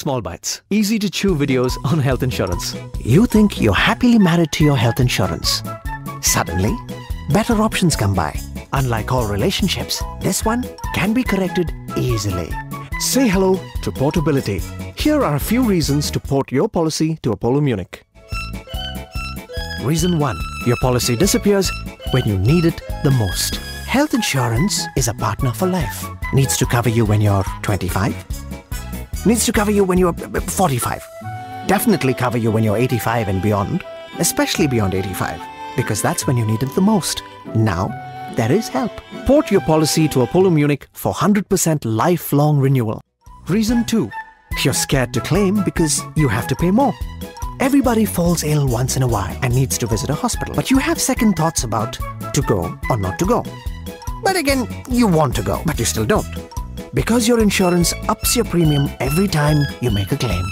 Small Bites, easy to chew videos on health insurance. You think you're happily married to your health insurance. Suddenly, better options come by. Unlike all relationships, this one can be corrected easily. Say hello to portability. Here are a few reasons to port your policy to Apollo Munich. Reason 1. Your policy disappears when you need it the most. Health insurance is a partner for life. Needs to cover you when you're 25. Needs to cover you when you're 45. Definitely cover you when you're 85 and beyond. Especially beyond 85. Because that's when you need it the most. Now, there is help. Port your policy to Apollo Munich for 100% lifelong renewal. Reason 2. You're scared to claim because you have to pay more. Everybody falls ill once in a while and needs to visit a hospital. But you have second thoughts about to go or not to go. But again, you want to go, but you still don't. Because your insurance ups your premium every time you make a claim.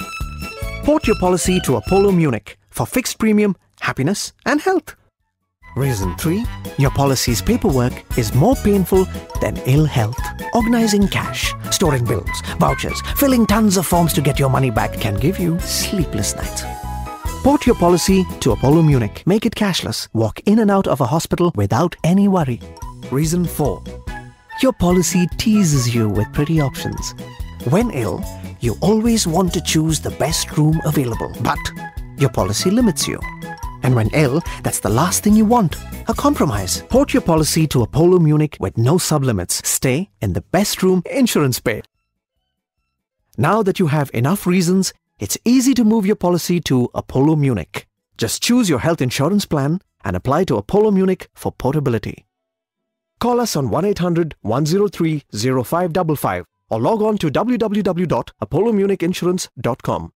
Port your policy to Apollo Munich for fixed premium, happiness and health. Reason 3. Your policy's paperwork is more painful than ill health. Organizing cash, storing bills, vouchers, filling tons of forms to get your money back can give you sleepless nights. Port your policy to Apollo Munich. Make it cashless. Walk in and out of a hospital without any worry. Reason 4. Your policy teases you with pretty options. When ill, you always want to choose the best room available, but your policy limits you. And when ill, that's the last thing you want, a compromise. Port your policy to Apollo Munich with no sublimits. Stay in the best room, insurance paid. Now that you have enough reasons, it's easy to move your policy to Apollo Munich. Just choose your health insurance plan and apply to Apollo Munich for portability. Call us on 1-800-103-0555 or log on to www.apollomunichinsurance.com.